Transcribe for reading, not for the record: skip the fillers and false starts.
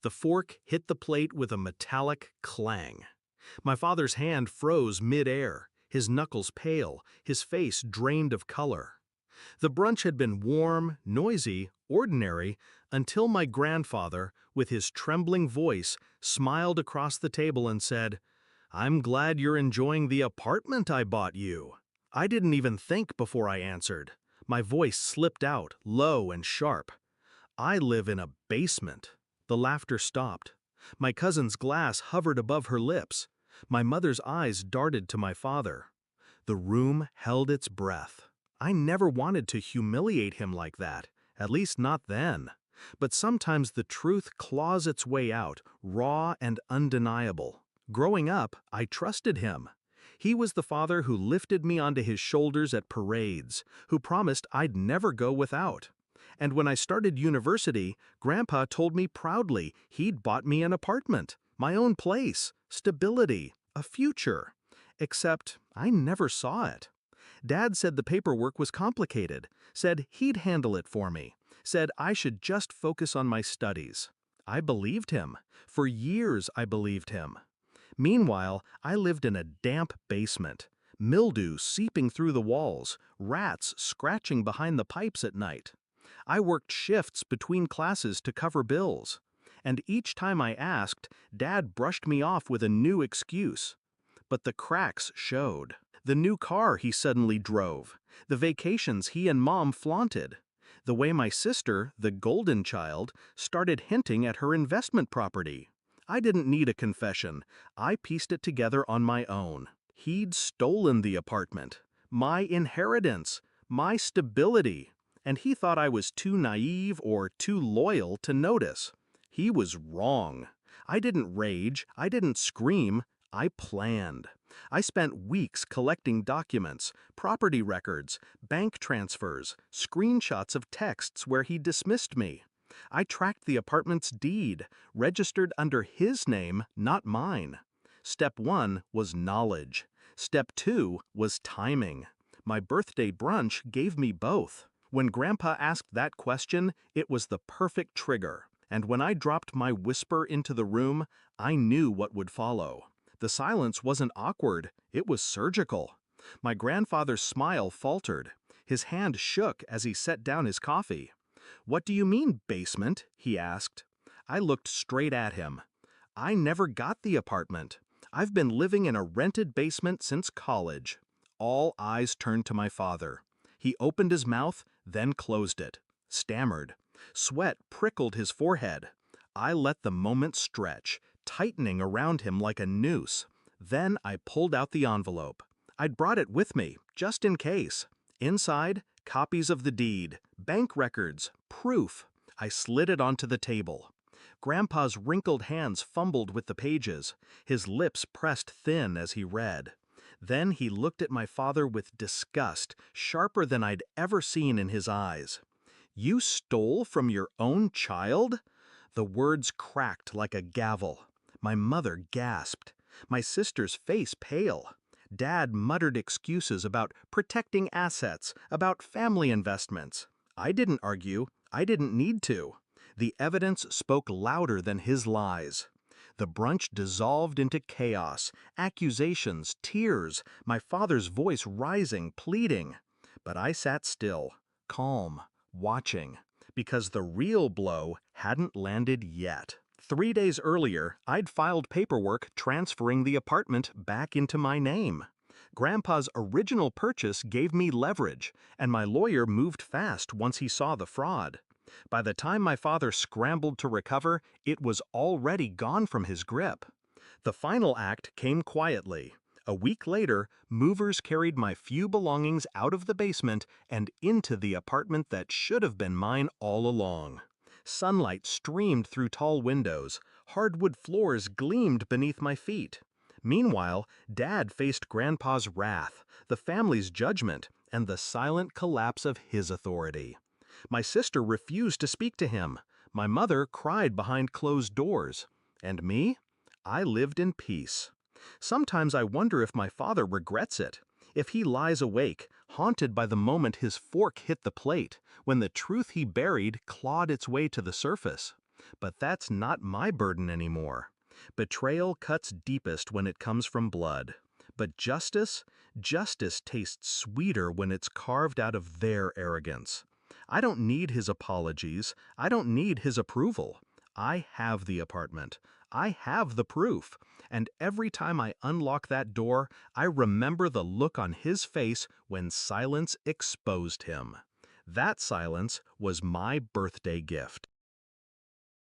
The fork hit the plate with a metallic clang. My father's hand froze mid-air, his knuckles pale, his face drained of color. The brunch had been warm, noisy, ordinary, until my grandfather, with his trembling voice, smiled across the table and said, "I'm glad you're enjoying the apartment I bought you." I didn't even think before I answered. My voice slipped out, low and sharp. "I live in a basement." The laughter stopped. My cousin's glass hovered above her lips. My mother's eyes darted to my father. The room held its breath. I never wanted to humiliate him like that, at least not then. But sometimes the truth claws its way out, raw and undeniable. Growing up, I trusted him. He was the father who lifted me onto his shoulders at parades, who promised I'd never go without. And when I started university, Grandpa told me proudly he'd bought me an apartment, my own place, stability, a future. Except I never saw it. Dad said the paperwork was complicated, said he'd handle it for me, said I should just focus on my studies. I believed him. For years I believed him. Meanwhile, I lived in a damp basement, mildew seeping through the walls, rats scratching behind the pipes at night. I worked shifts between classes to cover bills. And each time I asked, Dad brushed me off with a new excuse. But the cracks showed. The new car he suddenly drove, the vacations he and Mom flaunted, the way my sister, the golden child, started hinting at her investment property. I didn't need a confession. I pieced it together on my own. He'd stolen the apartment, my inheritance, my stability, and he thought I was too naive or too loyal to notice. He was wrong. I didn't rage, I didn't scream, I planned. I spent weeks collecting documents, property records, bank transfers, screenshots of texts where he dismissed me. I tracked the apartment's deed, registered under his name, not mine. Step 1 was knowledge. Step 2 was timing. My birthday brunch gave me both. When Grandpa asked that question, it was the perfect trigger. And when I dropped my whisper into the room, I knew what would follow. The silence wasn't awkward, it was surgical. My grandfather's smile faltered. His hand shook as he set down his coffee. "What do you mean, basement?" he asked. I looked straight at him. "I never got the apartment. I've been living in a rented basement since college." All eyes turned to my father. He opened his mouth, then closed it, stammered. Sweat prickled his forehead. I let the moment stretch, tightening around him like a noose. Then I pulled out the envelope. I'd brought it with me, just in case. Inside, copies of the deed, bank records, proof. I slid it onto the table. Grandpa's wrinkled hands fumbled with the pages, his lips pressed thin as he read. Then he looked at my father with disgust, sharper than I'd ever seen in his eyes. "You stole from your own child?" The words cracked like a gavel. My mother gasped. My sister's face pale. Dad muttered excuses about protecting assets, about family investments. I didn't argue. I didn't need to. The evidence spoke louder than his lies. The brunch dissolved into chaos, accusations, tears, my father's voice rising, pleading. But I sat still, calm, watching, because the real blow hadn't landed yet. 3 days earlier, I'd filed paperwork transferring the apartment back into my name. Grandpa's original purchase gave me leverage, and my lawyer moved fast once he saw the fraud. By the time my father scrambled to recover, it was already gone from his grip. The final act came quietly. A week later, movers carried my few belongings out of the basement and into the apartment that should have been mine all along. Sunlight streamed through tall windows. Hardwood floors gleamed beneath my feet. Meanwhile, Dad faced Grandpa's wrath, the family's judgment, and the silent collapse of his authority. My sister refused to speak to him. My mother cried behind closed doors. And me? I lived in peace. Sometimes I wonder if my father regrets it. If he lies awake, haunted by the moment his fork hit the plate, when the truth he buried clawed its way to the surface. But that's not my burden anymore. Betrayal cuts deepest when it comes from blood. But justice tastes sweeter when it's carved out of their arrogance. I don't need his apologies. I don't need his approval. I have the apartment. I have the proof. And every time I unlock that door, I remember the look on his face when silence exposed him. That silence was my birthday gift.